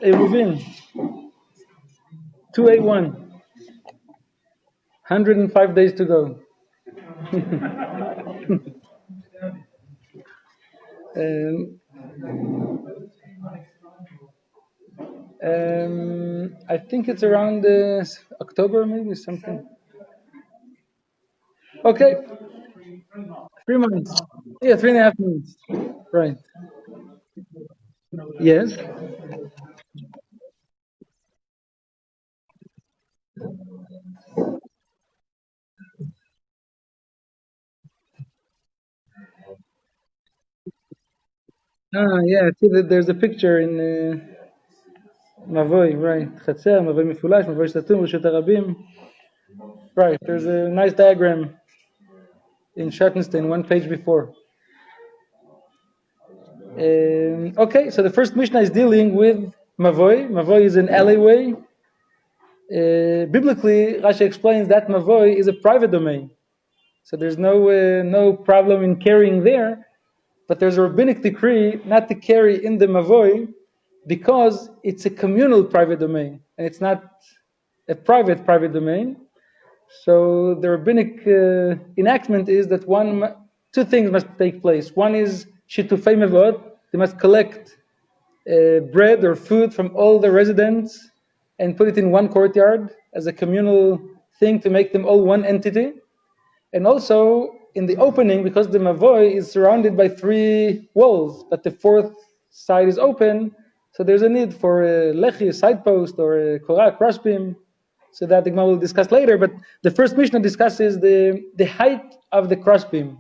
eruvin, 2A1, 105 days to go. I think it's around October, maybe something. Okay, 3 months. Yeah, 3.5 months. Right. Yes. Yeah. I see that there's a picture in Mavoi, right? Chatzer, Mavoi Mifulash, Mavoi Shtatum, Rishut Arabim. Right. There's a nice diagram in Schattenstein, one page before. Okay, so the first Mishnah is dealing with Mavoi. Mavoi is an alleyway. Biblically, Rashi explains that Mavoi is a private domain. So there's no problem in carrying there, but there's a rabbinic decree not to carry in the Mavoi because it's a communal private domain, and it's not a private domain. So the rabbinic enactment is that two things must take place. One is shitufei mevot, they must collect bread or food from all the residents and put it in one courtyard as a communal thing to make them all one entity. And also in the opening, because the Mavoi is surrounded by 3 walls, but the 4th side is open, so there's a need for a lechi, a side post, or a korah, crossbeam. So that the Gemara will discuss later. But the first Mishnah discusses the height of the crossbeam.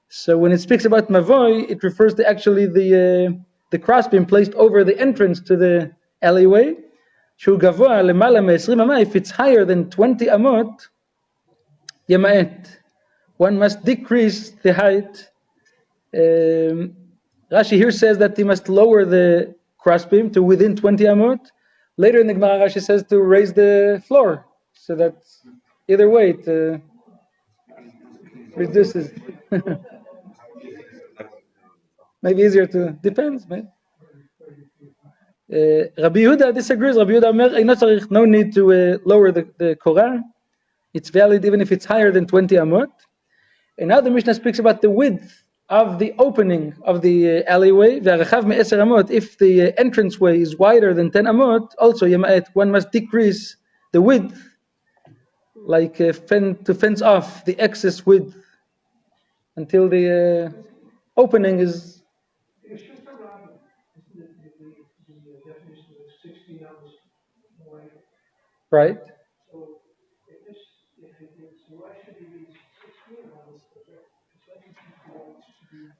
So when it speaks about Mavoi, it refers to actually the crossbeam placed over the entrance to the alleyway. Shu gavoa lemala me-20 amah. If it's higher than 20 amot, yama'et. One must decrease the height. Rashi here says that he must lower the crossbeam to within 20 amot. Later in the Gemara, Rashi says to raise the floor, so that either way it reduces. Maybe easier to, depends. Maybe. Rabbi Yehuda disagrees. Rabbi Yehuda Omer, no need to lower the korah. It's valid even if it's higher than 20 amot. And now the Mishnah speaks about the width of the opening of the alleyway. If the entranceway is wider than 10 amot, also yama'et, one must decrease the width, like to fence off the excess width until the opening is. Right.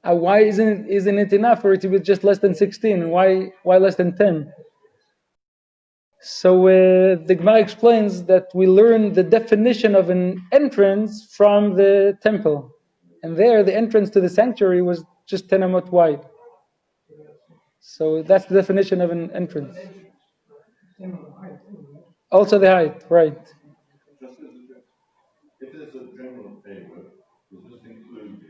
Why isn't it enough for it to be just less than 16? Why less than 10? So the Gemara explains that we learn the definition of an entrance from the temple, and there the entrance to the sanctuary was just 10 amot wide. So that's the definition of an entrance. Also the height, right? If there's a general favor, does this include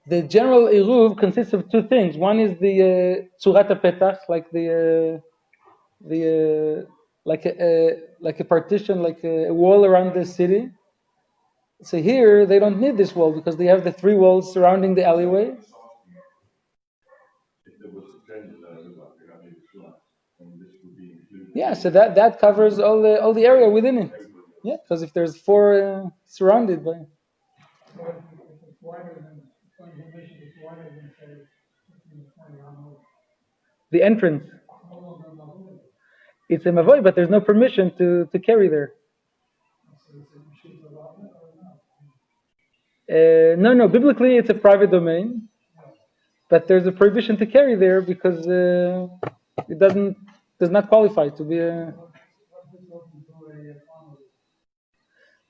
the general eruv consists of 2 things. One is the tzurat petach, like like a partition, like a wall around the city. So here they don't need this wall because they have the 3 walls surrounding the alleyway. Yeah, so that covers all the area within it. Yeah, because if there's 4 surrounded by. The entrance. It's a mavoi, but there's no permission to carry there. No. Biblically, it's a private domain, but there's a prohibition to carry there because it does not qualify to be a.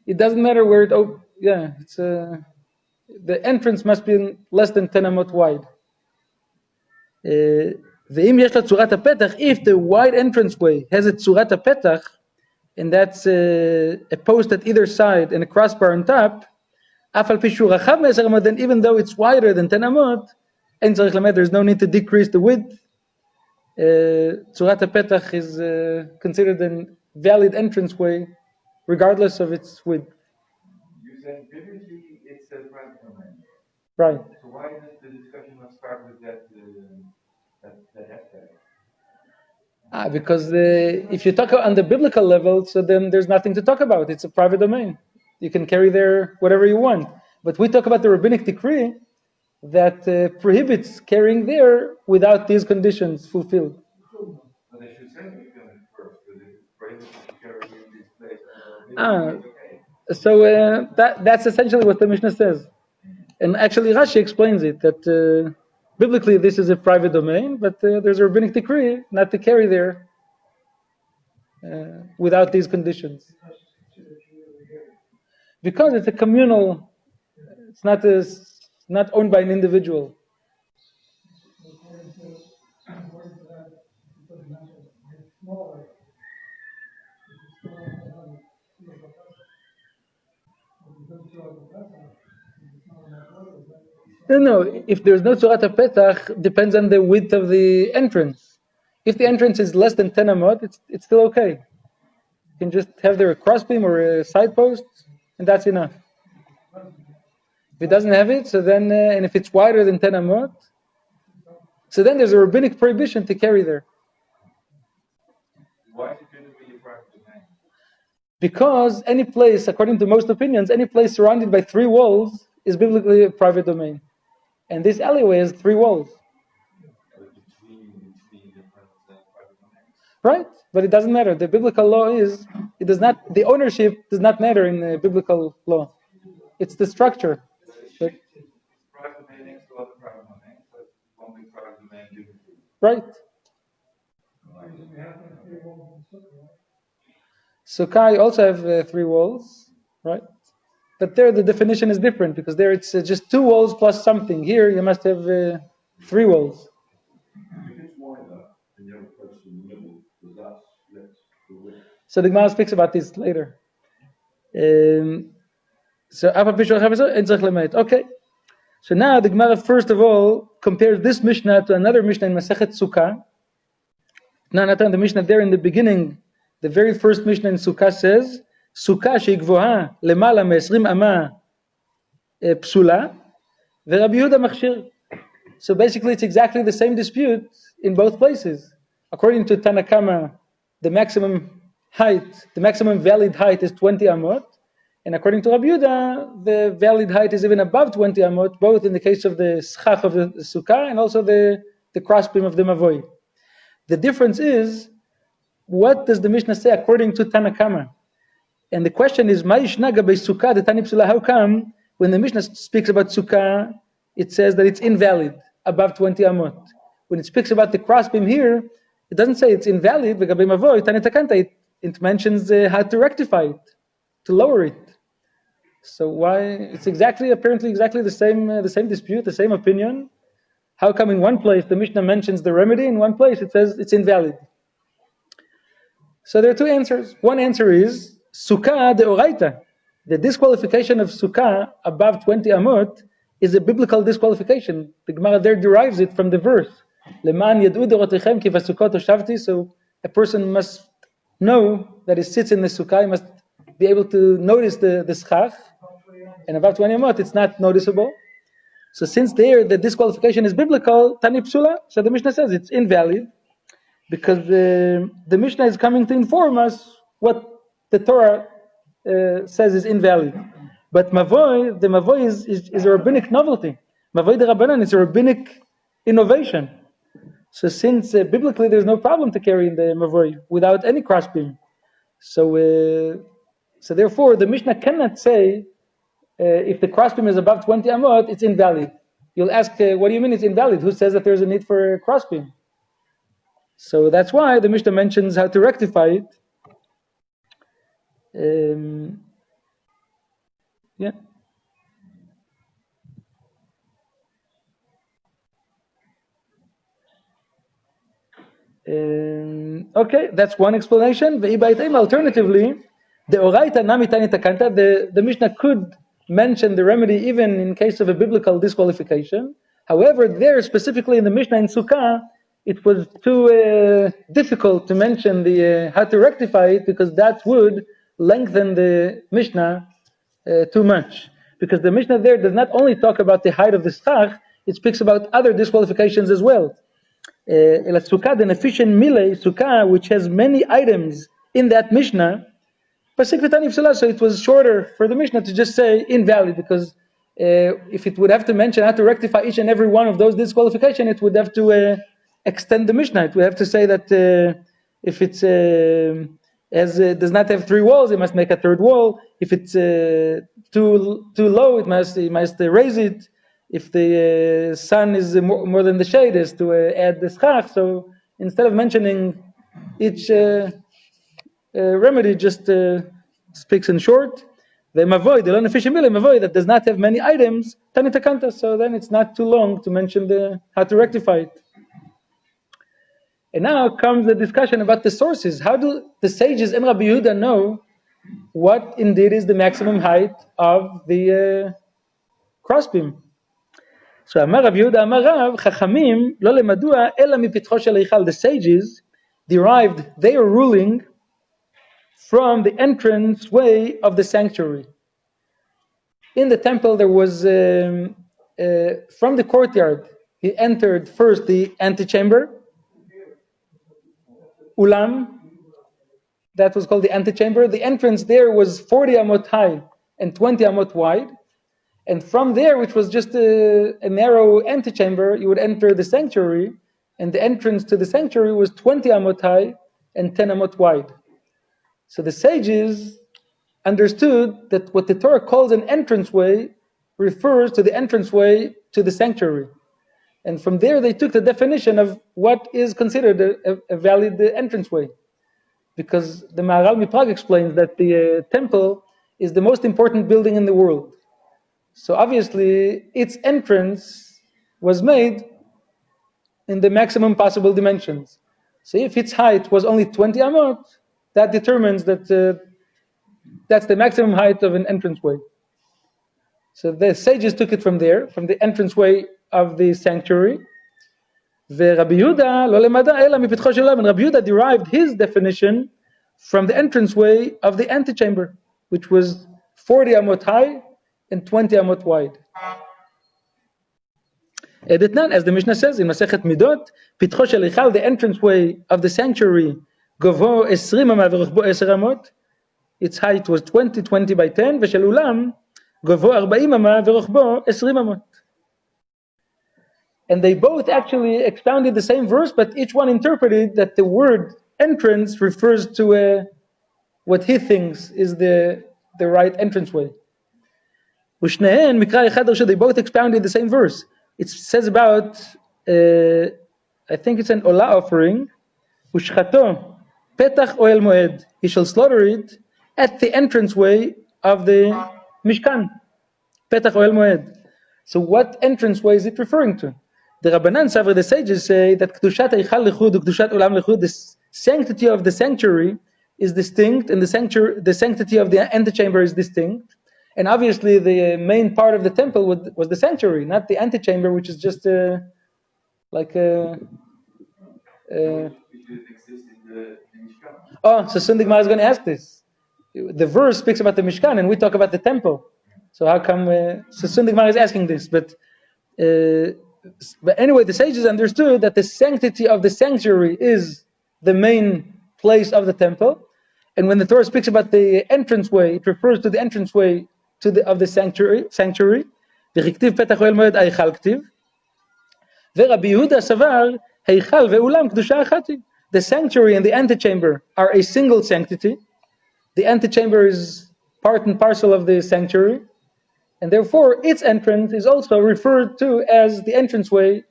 It doesn't matter where it. It's the entrance must be less than 10 amot wide. If the wide entranceway has a tzurat petach, and that's a post at either side and a crossbar on top, then even though it's wider than 10 amot, there's no need to decrease the width. Tzurat HaPetach is considered a valid entranceway, regardless of its width. You said biblically it's a private domain. Right. So why does the discussion not start with that aspect? Because if you talk on the biblical level, so then there's nothing to talk about. It's a private domain. You can carry there whatever you want. But we talk about the rabbinic decree that prohibits carrying there without these conditions fulfilled. But they should say it first, because it prohibits to carry in this place. So that's essentially what the Mishnah says. And actually Rashi explains it, that biblically this is a private domain, but there's a rabbinic decree not to carry there without these conditions. Because it's a communal, it's not owned by an individual. No, if there's no Tzurat HaPetach, depends on the width of the entrance. If the entrance is less than 10 amot, it's still okay. You can just have there a crossbeam or a side post, and that's enough. If it doesn't have it, so then, and if it's wider than 10 amot, so then there's a rabbinic prohibition to carry there. Why is it biblically a private domain? Because any place, according to most opinions, any place surrounded by 3 walls is biblically a private domain. And this alleyway has 3 walls. Right, but it doesn't matter. The biblical law is, the ownership does not matter in the biblical law. It's the structure. Private domain next to other private domain, so it's one big private domain biblically. Right. Sukkah also have 3 walls, right? But there the definition is different, because there it's just 2 walls plus something. Here you must have 3 walls. If it's wider, and you have a place in the middle, does that split the width? So the Gemara speaks about this later. Okay. So now the Gemara first of all compares this Mishnah to another Mishnah in Masechet Sukkah. Now, the Mishnah there in the beginning, the very first Mishnah in Sukkah says, Sukkah she'gvoha lemala me-20 ama psula, ve'Rabbi Yehuda machshir. So basically it's exactly the same dispute in both places. According to Tanakama, the maximum valid height is 20 amot, and according to Rabbi Yehuda, the valid height is even above 20 amot, both in the case of the schach of the sukkah and also the crossbeam of the mavoi. The difference is, what does the Mishnah say according to Tanakama? And the question is, Ma'ishna gabei sukkah the Tani psula? How come when the Mishnah speaks about sukkah, it says that it's invalid above 20 amot? When it speaks about the crossbeam here, it doesn't say it's invalid. It mentions how to rectify it, to lower it. So why? It's apparently exactly the same dispute, the same opinion. How come in one place the Mishnah mentions the remedy, in one place it says it's invalid? So there are 2 answers. One answer is Sukkah deoraita. The disqualification of Sukkah above 20 amot is a biblical disqualification. The Gemara there derives it from the verse. Leman yad'u dorotechem ki vasukot oshavti. So a person must know that he sits in the Sukkah, he must be able to notice the schach. And above 20 amot, it's not noticeable. So since there the disqualification is biblical, Tani psula, so the Mishnah says it's invalid, because the Mishnah is coming to inform us what the Torah says is invalid. But the mavoi is a rabbinic novelty. Mavoi de Rabbanan is a rabbinic innovation. So since biblically there's no problem to carry in the mavoi without any crossbeam, so therefore the Mishnah cannot say if the crossbeam is above 20 amot, it's invalid. You'll ask, what do you mean it's invalid? Who says that there's a need for a crossbeam? So that's why the Mishnah mentions how to rectify it. Yeah. Okay, that's one explanation. Alternatively, the Mishnah could mention the remedy even in case of a biblical disqualification. However, there specifically in the Mishnah in Sukkah, it was too difficult to mention the how to rectify it, because that would lengthen the Mishnah too much. Because the Mishnah there does not only talk about the height of the schach, it speaks about other disqualifications as well. El Sukkah, the efficient milei Sukkah, which has many items in that Mishnah, so it was shorter for the Mishnah to just say invalid, because if it would have to mention how to rectify each and every one of those disqualifications, it would have to extend the Mishnah. It would have to say that if it does not have 3 walls, it must make a 3rd wall. If it's too low, it must raise it. If the sun is more than the shade, is to add the schach. So instead of mentioning each remedy, just speaks in short. The mavoi, the non-efficient mavoi that does not have many items, tanitakanta. So then it's not too long to mention how to rectify it. And now comes the discussion about the sources. How do the sages and Rabbi Yehuda know what indeed is the maximum height of the crossbeam? So Amar Rabbi Yehuda Amar Rav, Chachamim lo lemadua ela mipitcho shel eichal. The sages derived their ruling from the entrance way of the sanctuary. In the temple, there was from the courtyard, he entered first the antechamber, ulam, that was called the antechamber. The entrance there was 40 amot high and 20 amot wide. And from there, which was just a narrow antechamber, you would enter the sanctuary, and the entrance to the sanctuary was 20 amot high and 10 amot wide. So the sages understood that what the Torah calls an entranceway refers to the entranceway to the sanctuary. And from there they took the definition of what is considered a valid entranceway. Because the Maharal Miprag explains that the temple is the most important building in the world. So obviously its entrance was made in the maximum possible dimensions. So if its height was only 20 amot, that determines that that's the maximum height of an entranceway. So the sages took it from there, from the entranceway of the sanctuary. Rabbi Yehuda lo lemada ela mipitcho shel olam, and Rabbi Yehuda derived his definition from the entranceway of the antechamber, which was 40 amot high and 20 amot wide. Edetnan, as the Mishnah says in Masechet Midot, pitcho shel eichal, the entranceway of the sanctuary, govo 20 amot v'rochbo 10 amot. Its height was 20 by 10, v'shel ulam govo 40 amot v'rochbo 20 amot. And they both actually expounded the same verse, but each one interpreted that the word entrance refers to what he thinks is the right entranceway. They both expounded the same verse. It says about, I think it's an olah offering, Ushchato, petach oel moed. He shall slaughter it at the entranceway of the Mishkan. Petach oel moed. So what entranceway is it referring to? The Rabbanan Savra, the sages, say that Kedushat Eichal Lechud, Kedushat Olam Lechud, the sanctity of the sanctuary is distinct, and the sanctity of the antechamber is distinct. And obviously, the main part of the temple was the sanctuary, not the antechamber, which is just like a. Oh, so Sunday Gemara is going to ask this. The verse speaks about the Mishkan, and we talk about the temple. So how come? So Sunday Gemara is asking this, but anyway, the sages understood that the sanctity of the sanctuary is the main place of the temple, and when the Torah speaks about the entranceway, it refers to the entranceway of the sanctuary. V'chiktiv petach oel moed eichal ktiv. Ve'Rabbi Yehuda savar heichal ve'ulam kedusha achati. The sanctuary and the antechamber are a single sanctity. The antechamber is part and parcel of the sanctuary, and therefore its entrance is also referred to as the entranceway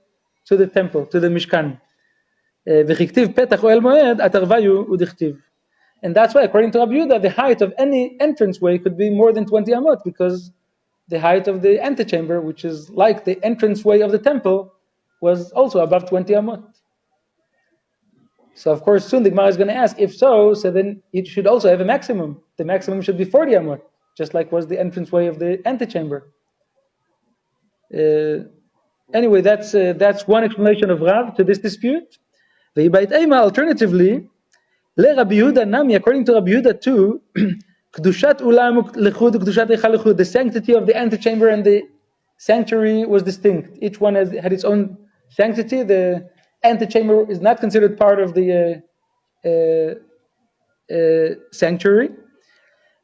to the temple, to the Mishkan. V'chiktiv petach oel moed atarvayu udichtiv. And that's why, according to Rabbi Yehuda, the height of any entranceway could be more than 20 amot, because the height of the antechamber, which is like the entranceway of the temple, was also above 20 amot. So, of course, soon the Gemara is going to ask, if so then it should also have a maximum. The maximum should be 40 amot, just like was the entranceway of the antechamber. Anyway, that's one explanation of Rav to this dispute. Alternatively, Le Rabbi Yehuda Nami, according to Rabbi Yehuda too, Kedushat Ulam Lechud, Kedushat Eichal Lechud, the sanctity of the antechamber and the sanctuary was distinct. Each one had its own sanctity. The antechamber is not considered part of the sanctuary.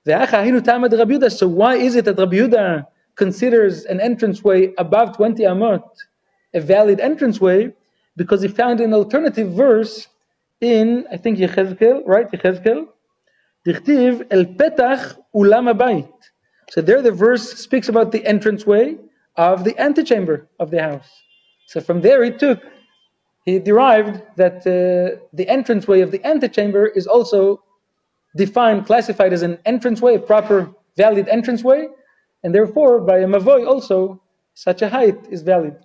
So why is it that Rabbi Yehuda considers an entranceway above 20 amot a valid entranceway? Because he found an alternative verse in, I think, Yechezkel, right? Yechezkel. Dichtiv el petach ulam habayit. So there the verse speaks about the entranceway of the antechamber of the house. So from there he derived that the entranceway of the antechamber is also defined, classified as an entranceway, a proper, valid entranceway, and therefore by a mavoy also such a height is valid.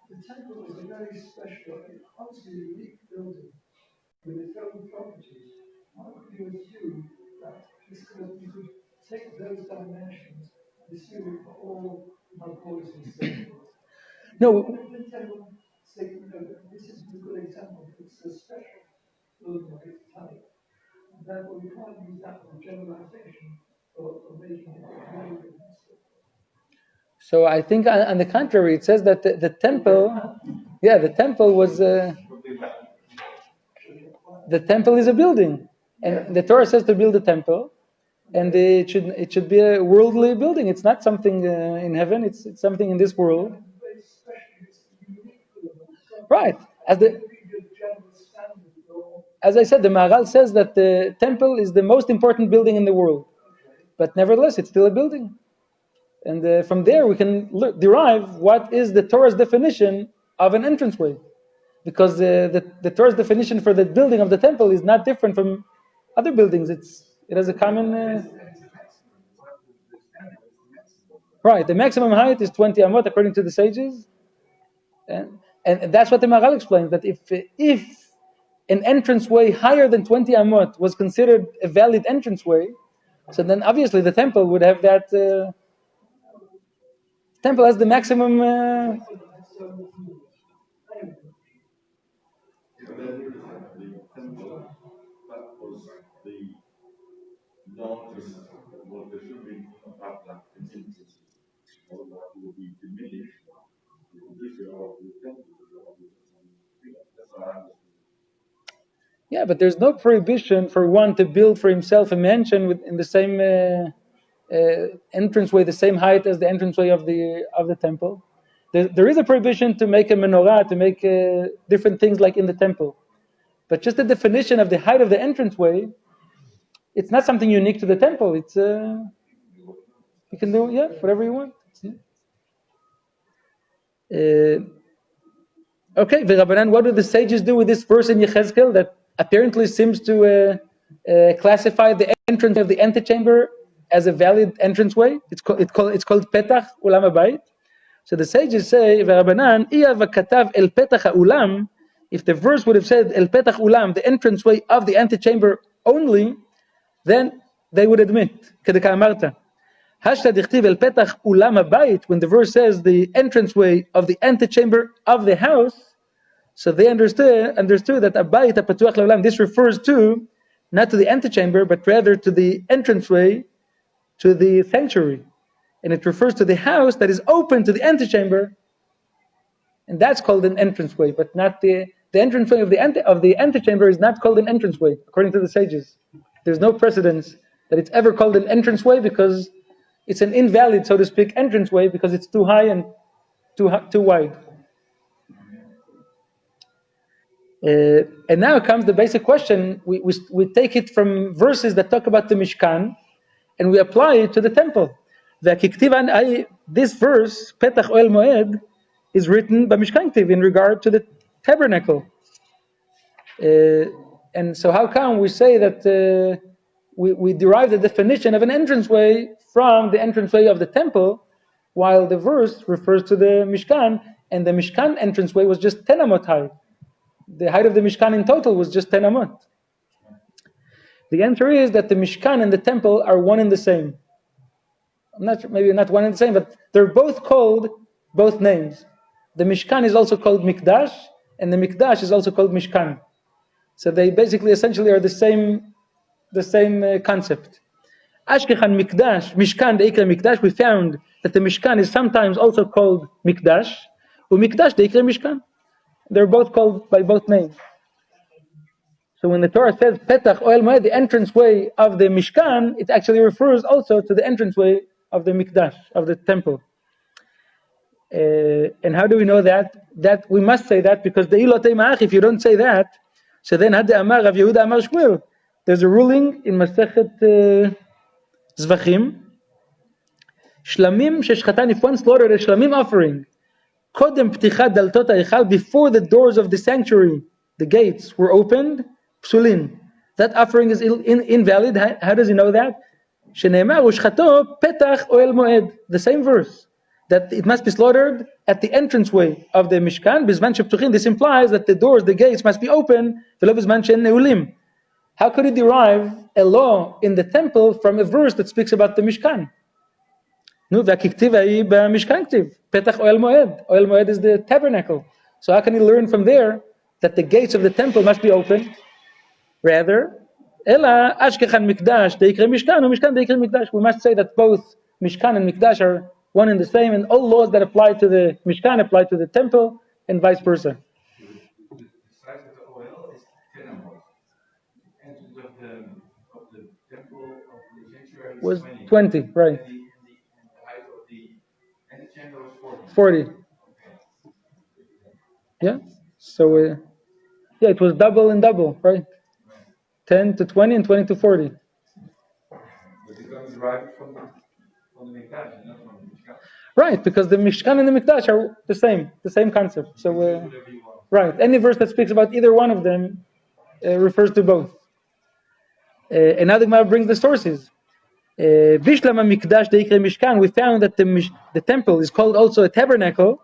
The temple is a very special, obviously unique building with its own properties. How could you assume that you could take those dimensions and assume it for all mavoys and so forth? No. The temple, say, this is a good example. It's a special building of its type. And therefore, you can't use that for generalization for making it very good. So I think on the contrary, it says that the temple, the temple was, the temple is a building. And the Torah says to build a temple, and it should be a worldly building. It's not something in heaven, it's something in this world. Right. As I said, the Maharal says that the temple is the most important building in the world. But nevertheless, it's still a building. And from there we can derive what is the Torah's definition of an entranceway. Because the Torah's definition for the building of the temple is not different from other buildings. It has a common... Right, the maximum height is 20 amot according to the sages. And that's what the Maharal explains, that if an entranceway higher than 20 amot was considered a valid entranceway, so then obviously the temple would have that... temple has the maximum... The temple, that was the largest, well, there should be about that contingency, otherwise it will be diminished. Yeah, but there's no prohibition for one to build for himself a mansion in the same entranceway, the same height as the entranceway of the temple. There is a prohibition to make a menorah, to make different things like in the temple. But just the definition of the height of the entranceway, it's not something unique to the temple. It's you can do whatever you want. Okay, V'Rabbanan, what do the sages do with this verse in Yechezkel that apparently seems to classify the entrance of the antechamber as a valid entranceway? It's called Petach Ulam Habayit. So the sages say, V'Rabbanan, Iya v'katav el Petach Ulam, if the verse would have said El Petach Ulam, the entranceway of the antechamber only, then they would admit, Kedeka Amarta. Hashtag dichtiv el Petach Ulam Habayit, when the verse says the entranceway of the antechamber of the house, so they understood that Abayit HaPatuach L'Olam, this refers to, not to the antechamber, but rather to the entranceway to the sanctuary. And it refers to the house that is open to the antechamber, and that's called an entranceway, but not the entranceway of the antechamber is not called an entranceway, according to the sages. There's no precedence that it's ever called an entranceway because it's an invalid, so to speak, entranceway because it's too high and too wide. And now comes the basic question. We take it from verses that talk about the Mishkan, and we apply it to the temple. This verse, Petach Oel Moed, is written by Mishkan Ktiv in regard to the tabernacle. And so how come we say that we derive the definition of an entranceway from the entranceway of the temple, while the verse refers to the Mishkan, and the Mishkan entranceway was just 10 amot high. The height of the Mishkan in total was just 10 amot. The answer is that the Mishkan and the temple are one and the same. I'm not sure, maybe not one and the same, but they're both called both names. the Mishkan is also called Mikdash, and the Mikdash is also called Mishkan. So they basically essentially are the same concept. Ashkechan Mikdash, Mishkan Deikre Mikdash, we found that the Mishkan is sometimes also called Mikdash, Mikdash Deikre Mishkan. They're both called by both names. So when the Torah says Petach Oel Moed, the entranceway of the Mishkan, it actually refers also to the entranceway of the Mikdash, of the temple. And how do we know that? That we must say that because the Ilotei Ma'ach, if you don't say that, so then Had Amar Rav Yehuda Amar Shmuel. There's a ruling in Masechet Zvachim. Shlamim sheshchatan, if one slaughtered a Shlamim offering, Kodem Ptichat Daltot HaEchal, before the doors of the sanctuary, the gates were opened, Psulin. That offering is invalid. How does he know that? Sheneemar Ushchato Petach Oel Moed. The same verse. That it must be slaughtered at the entranceway of the Mishkan. Bizman sheptuchin. This implies that the doors, the gates must be open. V'lo bizman she'en neulim. How could he derive a law in the temple from a verse that speaks about the Mishkan? No, v'akiktiv hai b'Mishkan ktiv. Petach Oel Moed. Oel Moed is the tabernacle. So how can he learn from there that the gates of the temple must be open? Rather, Ela Ashkechan Mikdash Deikre Mishkan Mishkan Deikre Mikdash. We must say that both Mishkan and Mikdash are one and the same, and all laws that apply to the Mishkan apply to the temple, and vice versa. The size of the oil is 10 amos. The entrance of the temple of the sanctuary was 20, right? And the height of the antechamber was 40. Yeah. So, it was double and double, right? 10 to 20 and 20 to 40. But it comes derived from the Mikdash, not from the Mishkan. Right, because the Mishkan and the Mikdash are the same concept. So, right, any verse that speaks about either one of them refers to both. And now the Gemara brings the sources. Bishlama Mikdash Deikre Mishkan. We found that the temple is called also a tabernacle.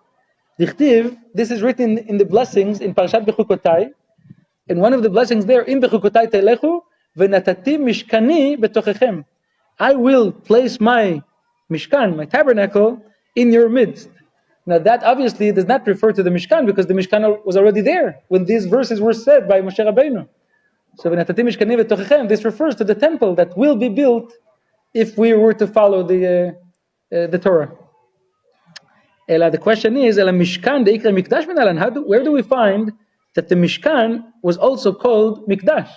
Dichtiv, this is written in the blessings in Parashat Bechukotai. And one of the blessings there, in Bechukotai Telechu, V'natati Mishkani Betochechem. I will place my Mishkan, my tabernacle, in your midst. Now that obviously does not refer to the Mishkan because the Mishkan was already there when these verses were said by Moshe Rabbeinu. So V'natati Mishkani Betochechem, this refers to the temple that will be built if we were to follow the Torah. Ela, the question is, Ela Mishkan Deikra Mikdash Menalan. Where do we find that the Mishkan was also called Mikdash?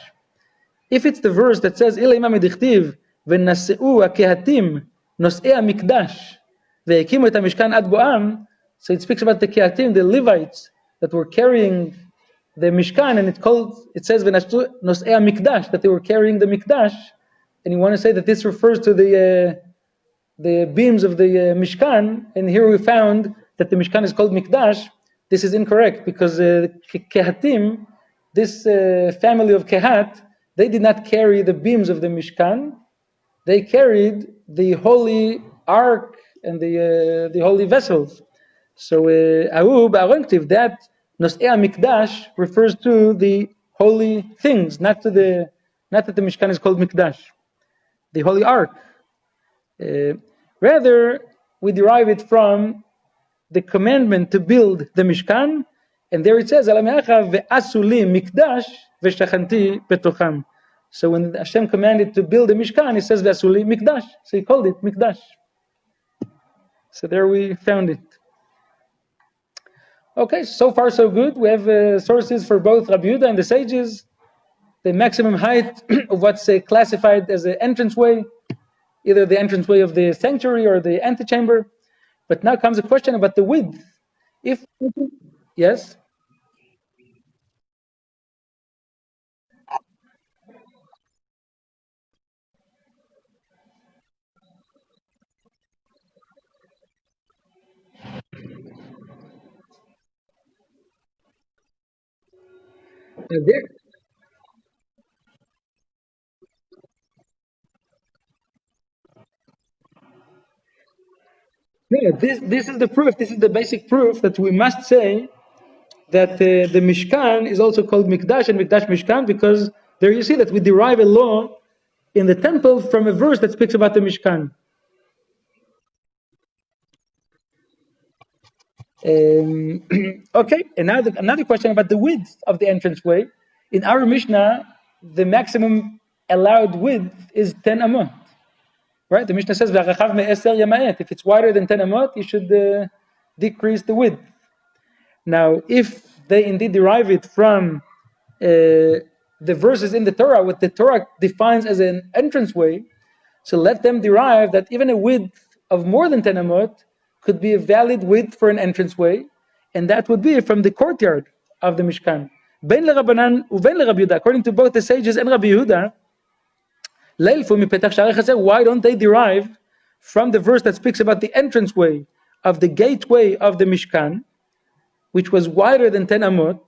If it's the verse that says, Ila imam edichtiv, v'naseu ha-kehatim, nos'ei ha-mikdash, ve'ekimu et ha-mishkan ad bo'am, so it speaks about the kehatim, the Levites, that were carrying the Mishkan, and it says, v'naseu nos'ei ha-mikdash, that they were carrying the Mikdash, and you want to say that this refers to the beams of the Mishkan, and here we found that the Mishkan is called Mikdash. This is incorrect, because Kehatim, this family of Kehat, they did not carry the beams of the Mishkan. They carried the holy ark and the holy vessels. So, that Nos'ei HaMikdash refers to the holy things, not that the Mishkan is called Mikdash, the holy ark. Rather, we derive it from the commandment to build the Mishkan, and there it says, ve'asuli mikdash ve'shachanti betocham. So when Hashem commanded to build the Mishkan, he says ve'asuli mikdash. So he called it Mikdash. So there we found it. Okay, so far so good. We have sources for both Rabbi Yehuda and the sages, the maximum height of what's classified as an entranceway, either the entranceway of the sanctuary or the antechamber. But now comes a question about the width. Yes? This is the proof. This is the basic proof that we must say that the Mishkan is also called Mikdash and Mikdash Mishkan, because there you see that we derive a law in the temple from a verse that speaks about the Mishkan. Okay, and now another question about the width of the entranceway. In our Mishnah, the maximum allowed width is 10 amot. Right? The Mishnah says, "V'achachav me'eser yama'et." If it's wider than 10 amot, you should decrease the width. Now, if they indeed derive it from the verses in the Torah, what the Torah defines as an entranceway, so let them derive that even a width of more than 10 amot could be a valid width for an entranceway, and that would be from the courtyard of the Mishkan. Ben leRabbanan uben leRabbi Yehuda, according to both the sages and Rabbi Yehuda, why don't they derive from the verse that speaks about the entranceway of the gateway of the Mishkan, which was wider than 10 amot,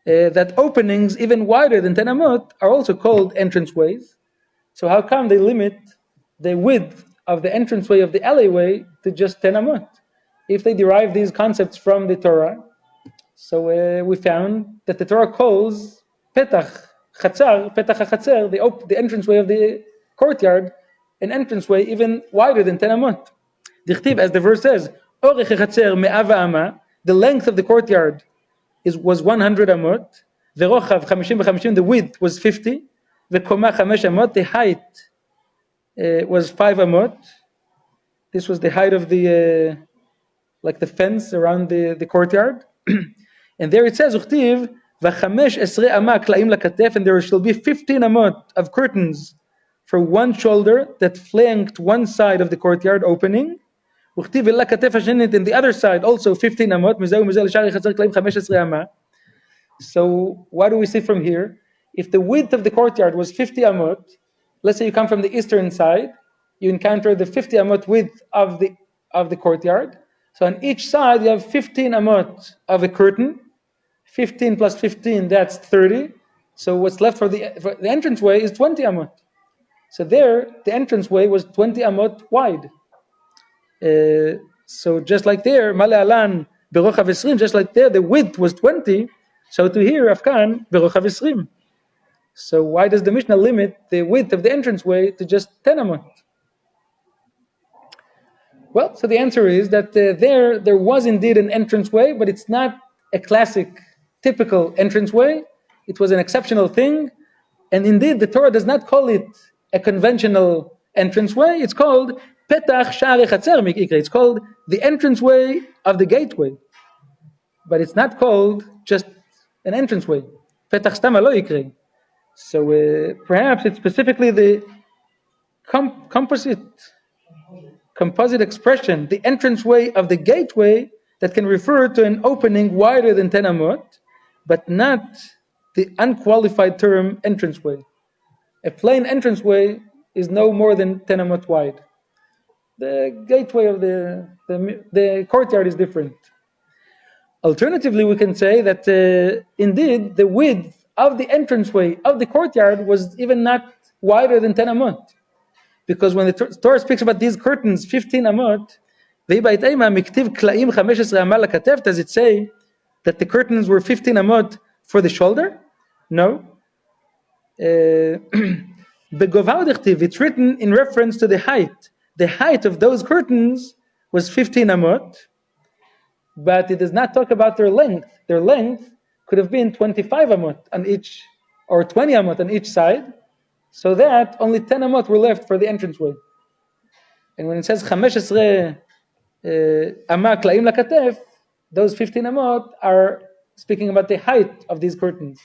that openings even wider than 10 amot are also called entranceways. So how come they limit the width of the entranceway of the alleyway to just 10 amot? If they derive these concepts from the Torah, so we found that the Torah calls petach HaChatzer, the entranceway of the courtyard, an entranceway even wider than 10 amot. Dichtiv, as the verse says, Orech HaChatzer me'ava ama, the length of the courtyard was 100 amot, Verochav 50 the width was 50, Vekoma 5 amot, the height was 5 amot. This was the height of the like the fence around the courtyard. And there it says, Uchtiv, V'chamesh esrei ama kla'im lakatef, and there shall be 15 amot of curtains for one shoulder that flanked one side of the courtyard opening. Uchtiv lakatef hashenit, and the other side also 15 amot. Mizeu l'shari chatzar kla'im 15 ama. So what do we see from here? If the width of the courtyard was 50 amot, let's say you come from the eastern side, you encounter the 50 amot width of the courtyard. So on each side you have 15 amot of a curtain. 15 plus 15, that's 30. So what's left for the entranceway is 20 amot. So there, the entranceway was 20 amot wide. So just like there, Male Alan Berochav Esrim, just like there, the width was 20. So to here, Afkan Berochav Esrim. So why does the Mishnah limit the width of the entranceway to just 10 amot? Well, so the answer is that there was indeed an entranceway, but it's not a classic, typical entranceway. It was an exceptional thing, and indeed the Torah does not call it a conventional entranceway. It's called Petach Sha'arei Chatzer Mikikra. It's called the entranceway of the gateway, but it's not called just an entranceway. Petach Stama Lo Yikra. So perhaps it's specifically the composite expression, the entranceway of the gateway, that can refer to an opening wider than 10 amot, but not the unqualified term entranceway. A plain entranceway is no more than 10 amot wide. The gateway of the courtyard is different. Alternatively, we can say that indeed the width of the entranceway of the courtyard was even not wider than 10 amot. Because when the Torah speaks about these curtains, 15 amot, does it say that the curtains were 15 amot for the shoulder? No. It's written in reference to the height. The height of those curtains was 15 amot, but it does not talk about their length. Their length could have been 25 amot on each, or 20 amot on each side, so that only 10 amot were left for the entranceway. And when it says 15 ama kla'im lakatef, those 15 amot are speaking about the height of these curtains.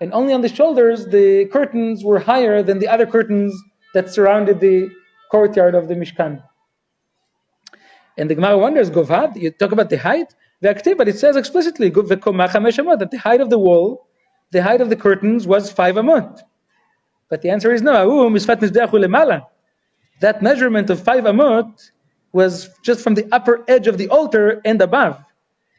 And only on the shoulders, the curtains were higher than the other curtains that surrounded the courtyard of the Mishkan. And the Gemara wonders, Govad, you talk about the height? But it says explicitly, that the height of the wall, the height of the curtains was 5 amot. But the answer is no. That measurement of 5 amot was just from the upper edge of the altar and above.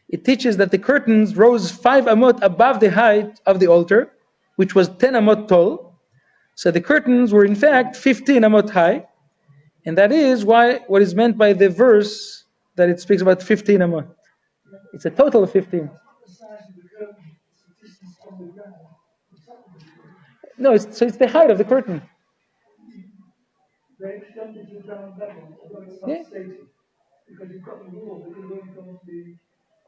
It teaches that the curtains rose 5 amot above the height of the altar, which was 10 amot tall. So the curtains were in fact 15 amot high, and that is what is meant by the verse that it speaks about 15 amot. It's a total of 15. No, it's the height of the curtain. They extended to ground level, although it's not Yeah. stated, because you've got the wall, but you're going from the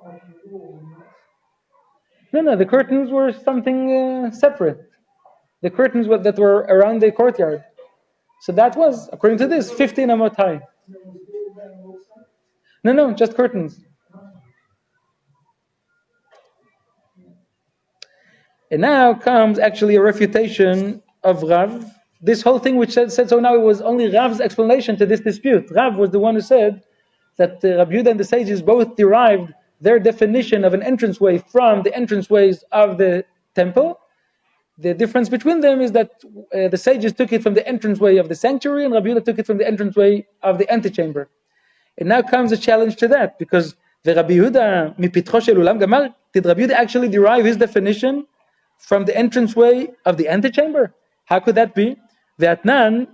open the wall and not No, the curtains were something separate. The curtains that were around the courtyard. So that was, according to this, 15 amot high. there was wall there also. No, just curtains. And now comes actually a refutation of Rav. This whole thing which said so now it was only Rav's explanation to this dispute. Rav was the one who said that Rabbi Yehuda and the sages both derived their definition of an entranceway from the entranceways of the temple. The difference between them is that the sages took it from the entranceway of the sanctuary and Rabbi Yehuda took it from the entranceway of the antechamber. And now comes a challenge to that, because the Rabbi Yehuda mipitcho shel ulam gamar, did Rabbi Yehuda actually derive his definition from the entranceway of the antechamber? How could that be? Ve'atnan,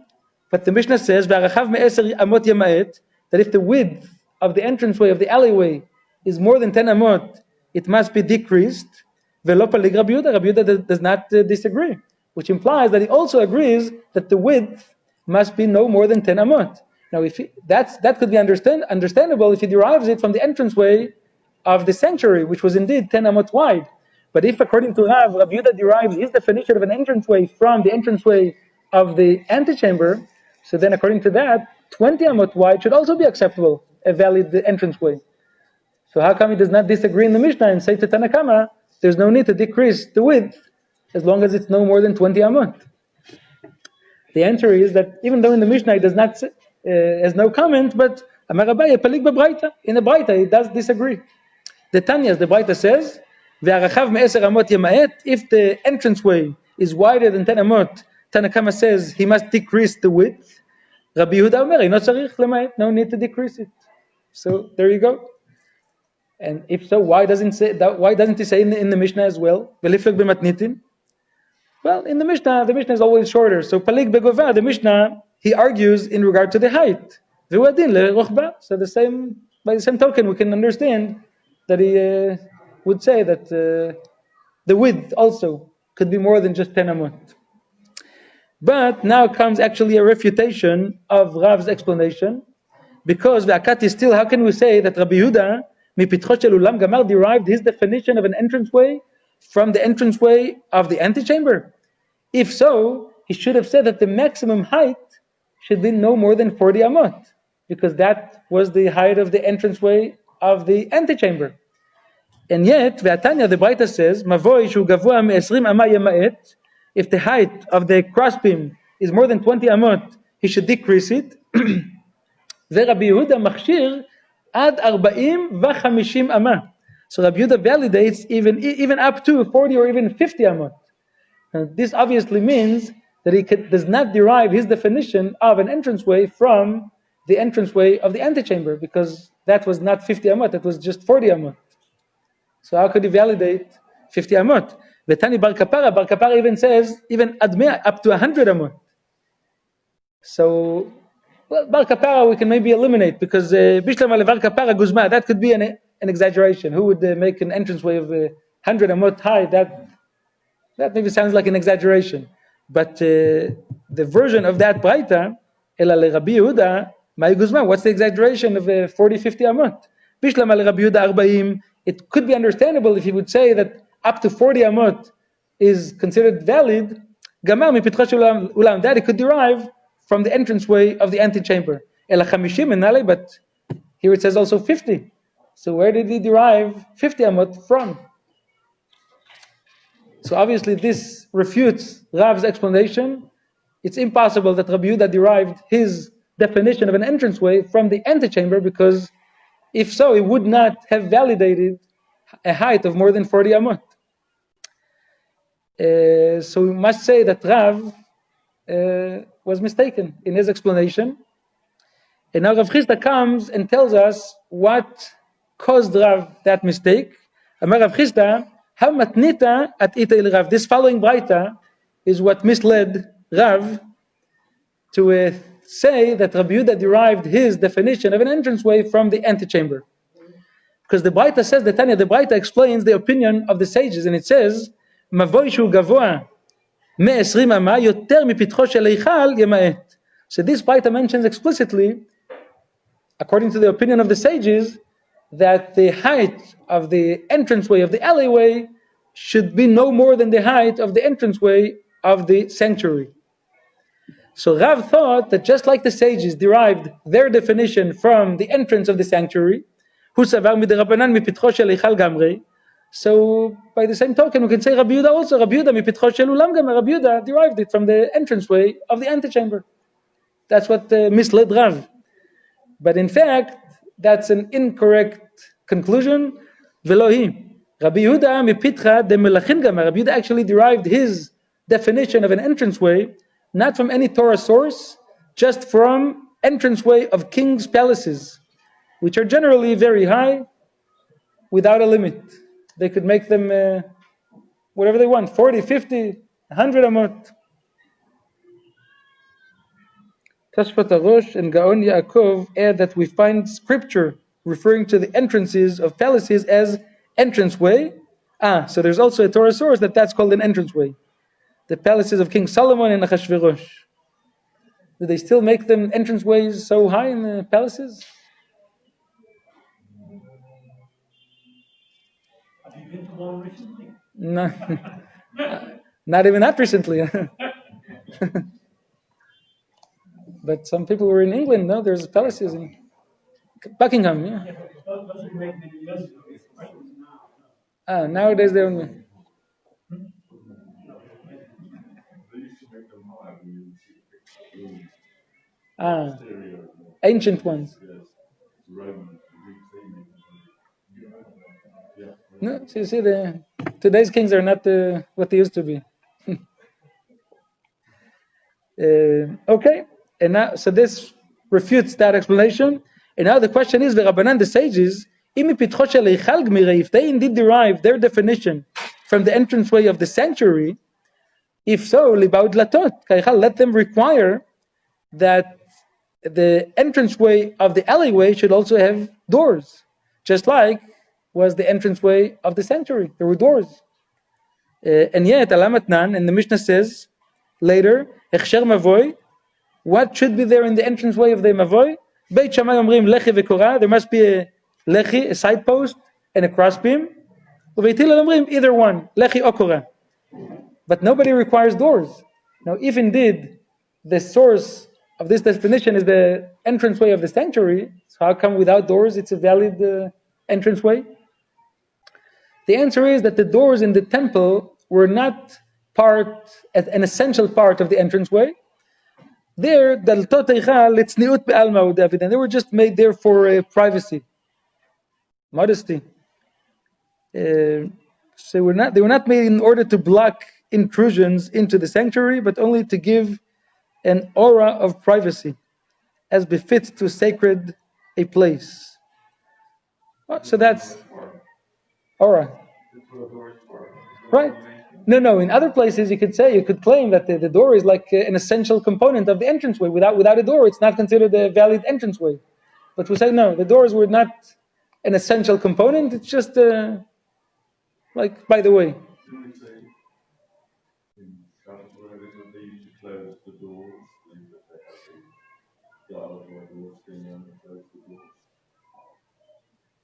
but the Mishnah says, ve'arachav me'eser amot yama'et, that if the width of the entranceway of the alleyway is more than 10 amot, it must be decreased. Ve'lo palig Rabbi Yehuda, Rabbi Yehuda does not disagree, which implies that he also agrees that the width must be no more than 10 amot. Now, if that could be understandable if he derives it from the entranceway of the sanctuary, which was indeed 10 amot wide. But if, according to Rav, Rabbi Yehuda derives his definition of an entranceway from the entranceway of the antechamber, so then according to that, 20 amot wide should also be acceptable, a valid entranceway. So how come he does not disagree in the Mishnah and say to Tanna Kama, there's no need to decrease the width as long as it's no more than 20 amot? The answer is that even though in the Mishnah it does not has no comment, but Amar Abaye palig b'braita, in the Braita he does disagree. The Tanya, the Braita says, ve'arachav me'eser amot yema'et, if the entranceway is wider than 10 amot, Tanna Kama says he must decrease the width. Rabbi Yehuda Omer, no tzarich lema'et, no need to decrease it. So there you go. And if so, why doesn't he say in the Mishnah as well? Velifek b'matnitin. Well, in the Mishnah is always shorter. So palig begova, the Mishnah, he argues in regard to the height. V'uadin lerochba. So by the same token, we can understand that he would say that the width also could be more than just 10 amot. But now comes actually a refutation of Rav's explanation, because v'akat is still, how can we say that Rabbi Yehuda mipitcho shel ulam gamar derived his definition of an entranceway from the entranceway of the antechamber? If so, he should have said that the maximum height should be no more than 40 amot, because that was the height of the entranceway of the antechamber. And yet, Ve'atanya, the Braita says, Mavoi shu gavua me-20 ama yema'et, if the height of the crossbeam is more than 20 amot, he should decrease it. Rabbi Yehuda machshir ad 40 ו-50 ama. So Rabbi Yehuda validates even up to 40 or even 50 amot. Now, this obviously means that he does not derive his definition of an entranceway from the entranceway of the antechamber, because that was not 50 amot, that was just 40 amot. So how could he validate 50 amot? Vetani Bar Kapara even says, even admea, up to 100 amot. So, well, Bar Kapara we can maybe eliminate, because Bishlam ale Bar Kapara Guzma, that could be an exaggeration. Who would make an entranceway of 100 amot high? That maybe sounds like an exaggeration. But the version of that Braita, Ela le Rabbi Yehuda, Mai Guzma, what's the exaggeration of 40, 50 amot? Bishlam ale Rabbi Yehuda 40, it could be understandable if he would say that up to 40 amot is considered valid. Gamar mipitcho shel ulam, that it could derive from the entranceway of the antechamber. Ela 50 enale, but here it says also 50. So where did he derive 50 amot from? So obviously this refutes Rav's explanation. It's impossible that Rabbi Yehuda derived his definition of an entranceway from the antechamber, because if so, he would not have validated a height of more than 40 amot. So we must say that Rav was mistaken in his explanation. And now Rav Chisda comes and tells us what caused Rav that mistake. Amar Rav Chisda, how matnita at ita Rav. This following Braita is what misled Rav to say that Rabbi Yehuda derived his definition of an entranceway from the antechamber. Because the Braita says, the Braita explains the opinion of the sages, and it says, Mavoi shu gavoa me-20 ama yoter mipitcho shel eichal yema'et. So this Braita mentions explicitly, according to the opinion of the sages, that the height of the entranceway of the alleyway should be no more than the height of the entranceway of the sanctuary. So Rav thought that just like the sages derived their definition from the entrance of the sanctuary, so by the same token we can say Rabbi Yehuda also, Rabbi Yehuda derived it from the entranceway of the antechamber. That's what misled Rav. But in fact, that's an incorrect conclusion. Velohi. Rabbi Yehuda mipitcha de melachin gamar. Rabbi Yehuda actually derived his definition of an entranceway not from any Torah source, just from entranceway of kings' palaces, which are generally very high, without a limit. They could make them whatever they want, 40, 50, 100 amot. Tashvat Arosh and Gaon Yaakov add that we find scripture referring to the entrances of palaces as entranceway. So there's also a Torah source that's called an entranceway. The palaces of King Solomon and Achashverosh. Do they still make them entranceways so high in the palaces? Have you been to one recently? No, not even that recently. But some people were in England. No, there's palaces in Buckingham. Yeah. Yeah, but it doesn't make many years ago. It's now. Nowadays they only. They used to make them higher when you see the Ah, ancient ones. Yes, Roman, Greek, they make them. Yeah. No, so you see, today's kings are not what they used to be. Okay, and now so this refutes that explanation. And now the question is, the Rabbanan, the sages, if they indeed derive their definition from the entranceway of the sanctuary, if so, libaud latot, let them require that the entranceway of the alleyway should also have doors, just like was the entranceway of the sanctuary. There were doors. And yet, alamatnan, and the Mishnah says later, echsher mavoy, what should be there in the entranceway of the mavoy? Beit Shammai omrim lechi v'korah, there must be a lechi, a side post, and a crossbeam. Ubeit Hillel omrim, either one, lechi or korah. But nobody requires doors. Now, if indeed the source of this definition is the entranceway of the sanctuary, so how come without doors it's a valid entranceway? The answer is that the doors in the temple were not an essential part of the entranceway. There, and they were just made there for privacy, modesty. So they were not made in order to block intrusions into the sanctuary, but only to give an aura of privacy, as befits to sacred a place. So that's aura. Right. No. In other places, you could claim that the door is like an essential component of the entranceway. Without a door, it's not considered a valid entranceway. But we say no, the doors were not an essential component. It's just like by the way. Didn't we say in Scottish that they used to close the doors, and that they had the guard or doors being on to close the doors?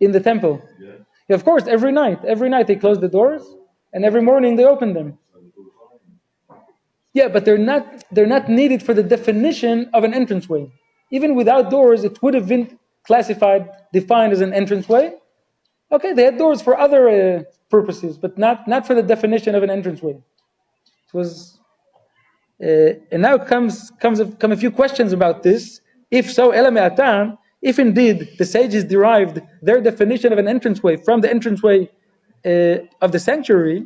In the temple? Yeah. Yeah, of course, every night they close the doors, and every morning they open them. Yeah, but they're not needed for the definition of an entranceway. Even without doors, it would have been defined as an entranceway. Okay, they had doors for other purposes, but not for the definition of an entranceway. It was, and now come a few questions about this. If so, ela me'atam, if indeed the sages derived their definition of an entranceway from the entranceway of the sanctuary,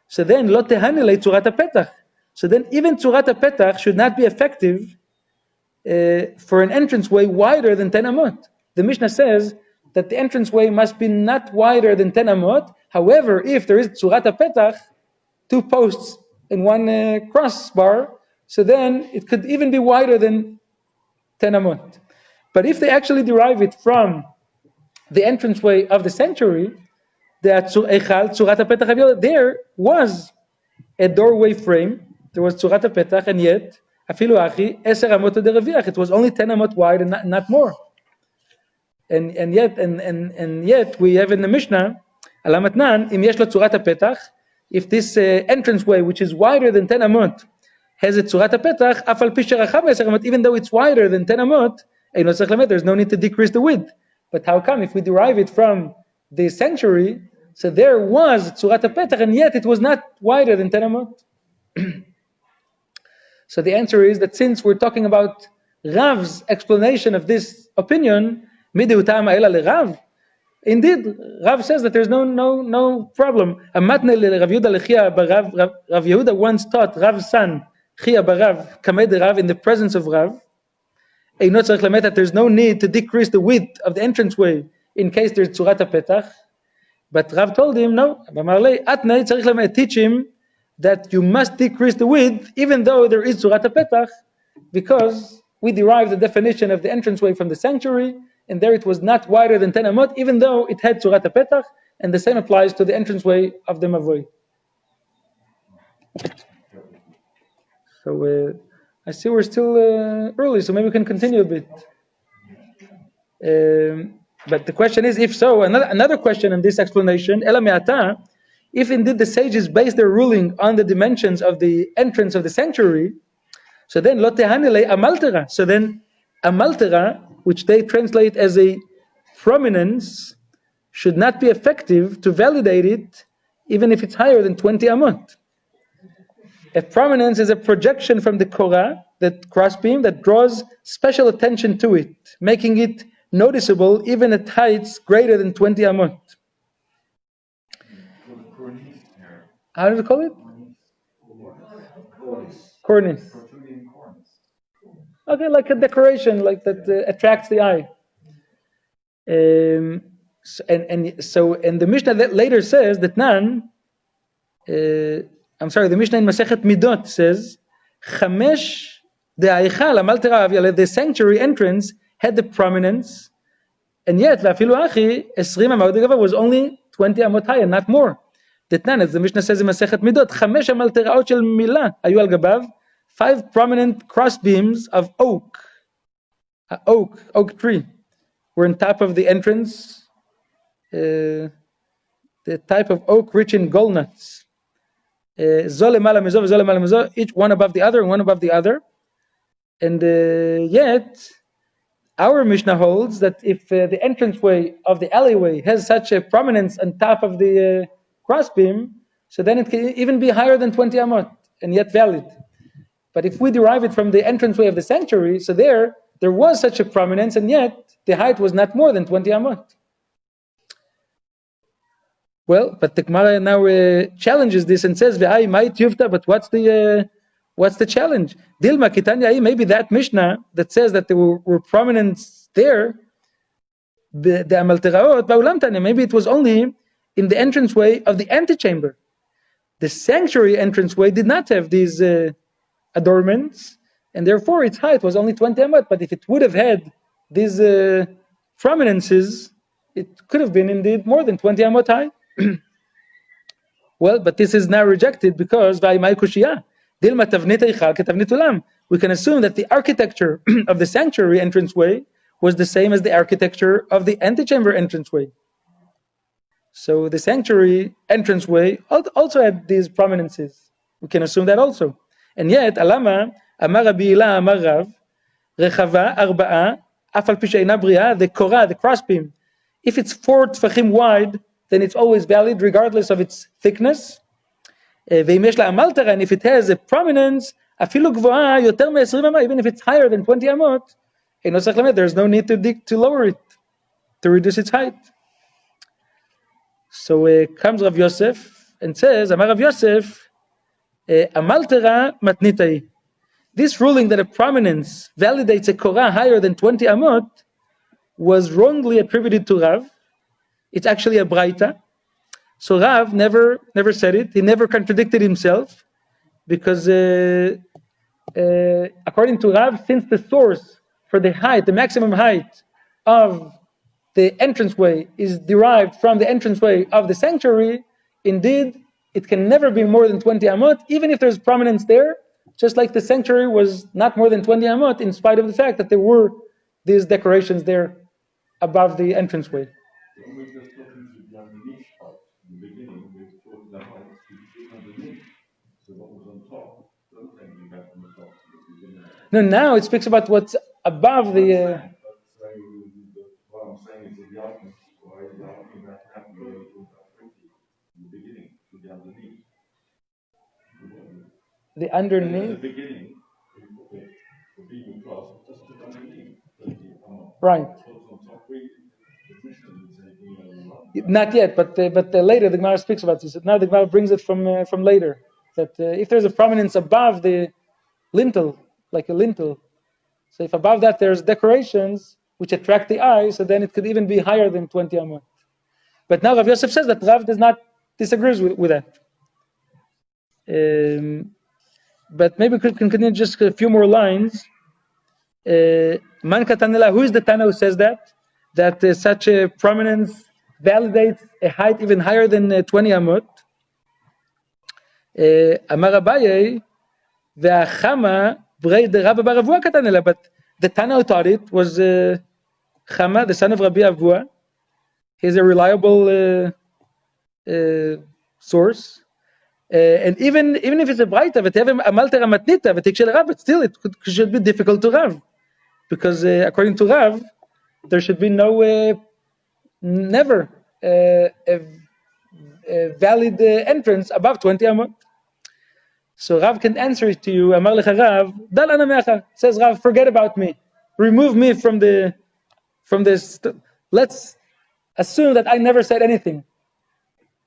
so then lo tehani le tzurat hapetach. So then even tzurat hapetach should not be effective for an entranceway wider than 10 amot. The Mishnah says that the entranceway must be not wider than 10 amot. However, if there is tzurat hapetach, 2 posts and 1 crossbar, so then it could even be wider than 10 amot. But if they actually derive it from the entranceway of the sanctuary, there was a doorway frame, there was tzurat hapetach, and yet it was only 10 amot wide and not more. and yet we have in the Mishnah, Alamatnan, im yesh lo tzurat hapetach, if this entranceway, which is wider than 10 amot, has a tzurat hapetach, af al pi sherachav 10 amot, even though it's wider than 10 amot, there's no need to decrease the width. But how come if we derive it from the sanctuary, so there was tzurat hapetach, and yet it was not wider than 10 amot? So the answer is that since we're talking about Rav's explanation of this opinion, indeed, Rav says that there's no problem. Rav Yehuda once taught Rav's son, Chia barav, Kamed Rav, in the presence of Rav, that there's no need to decrease the width of the entranceway in case there's tzurat hapetach. But Rav told him, no, teach him that you must decrease the width even though there is tzurat hapetach, because we derived the definition of the entranceway from the sanctuary, and there it was not wider than 10 amot, even though it had tzurat hapetach, and the same applies to the entranceway of the mavoi. So I see we're still early, so maybe we can continue a bit. But the question is, if so, another question in this explanation, Ela me'ata, if indeed the sages base their ruling on the dimensions of the entrance of the sanctuary, so then lo tehanele amaltera. So then amaltera, which they translate as a prominence, should not be effective to validate it, even if it's higher than 20 amot. A prominence is a projection from the korah, that crossbeam, that draws special attention to it, making it noticeable even at heights greater than 20 amot. How do you call it? Cornice. Okay, like a decoration, like that attracts the eye. And the Mishnah later says that the Mishnah in Masechet Midot says, the sanctuary entrance had the prominence, and yet was only 20 amot high and not more. As the Mishnah says in Masechet Midot, 5 prominent crossbeams of oak tree, were on top of the entrance, the type of oak rich in gallnuts. Each one above the other and one above the other. And yet, our Mishnah holds that if the entranceway of the alleyway has such a prominence on top of the crossbeam, so then it can even be higher than 20 amot and yet valid. But if we derive it from the entranceway of the sanctuary, so there was such a prominence, and yet the height was not more than 20 amot. Well, but the Gemara now challenges this and says, "V'ai ma'it yuvta." But what's the challenge? Dilma kitanya, maybe that Mishnah that says that there were prominence there, the amalteraot ba'ulam tanya. Maybe it was only in the entranceway of the antechamber. The sanctuary entranceway did not have these adornments, and therefore its height was only 20 amot. But if it would have had these prominences, it could have been indeed more than 20 amot high. Well, but this is now rejected because we can assume that the architecture of the sanctuary entranceway was the same as the architecture of the antechamber entranceway. So the sanctuary entranceway also had these prominences. We can assume that also. And yet, Alama, Amar Rabbi Ila, Amar Rav, Rechava, Arba'a, Afal Pishaina Bria, the Korah, the crossbeam, if it's 4 tfachim wide, then it's always valid regardless of its thickness. And if it has a prominence, even if it's higher than 20 amot, there's no need to lower it, to reduce its height. So comes Rav Yosef and says, Amar Rav Yosef, Amaltera matnitai. This ruling that a prominence validates a korah higher than 20 amot was wrongly attributed to Rav. It's actually a braita. So Rav never said it. He never contradicted himself, because according to Rav, since the source for the height, the maximum height of the entranceway is derived from the entranceway of the sanctuary, indeed, it can never be more than 20 amot, even if there's prominence there, just like the sanctuary was not more than 20 amot, in spite of the fact that there were these decorations there. above the entranceway. When we're just talking to the underneath part, in the beginning, we're talking about the underneath. So what was on top, don't take me back from the top to the beginning. No, now it speaks about what's above the. What I'm saying is that the argument why the argument that happened when we talked about 20 in the beginning to the underneath. The underneath. In the beginning, the beam across, just took underneath. Right. Not yet, but later the Gemara speaks about this. Now the Gemara brings it from later. That if there's a prominence above the lintel, like a lintel, so if above that there's decorations which attract the eye, so then it could even be higher than 20 amot. But now Rav Yosef says that Rav does not disagrees with that. But maybe we can continue just a few more lines. Man Katanela, who is the Tana who says that? That such a prominence validates a height even higher than 20 amot. Amar Abaye, ve'achama brei de Rabba bar Avua Katanela. But the Tana who taught it was Chama, the son of Rabbi Avua. He's a reliable source. And even if it's a Braita, v'tevem amalter amatnita v'tikshel Rav, but still it should be difficult to Rav. Because according to Rav, there should be never a valid entrance above 20 amot. So Rav can answer it to you. Amar lecha Rav, dal ana me'acha. Says Rav, forget about me. Remove me from this. Let's assume that I never said anything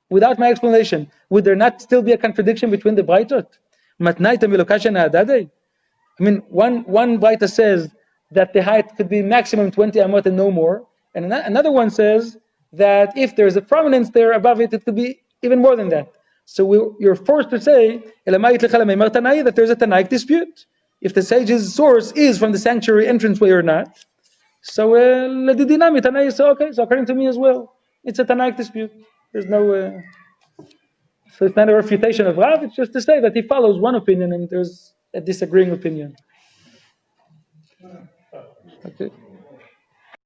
without my explanation. Would there not still be a contradiction between the Braitot? Matnaita milokashana adadei. I mean, one Braita says that the height could be maximum 20 amot and no more, and another one says that if there's a prominence there above it, it could be even more than that. So you're forced to say that there's a Tanaic dispute. If the sage's source is from the sanctuary entranceway or not. So okay, so according to me as well, it's a Tanaic dispute. There's no so it's not a refutation of Rav, it's just to say that he follows one opinion and there's a disagreeing opinion. Okay.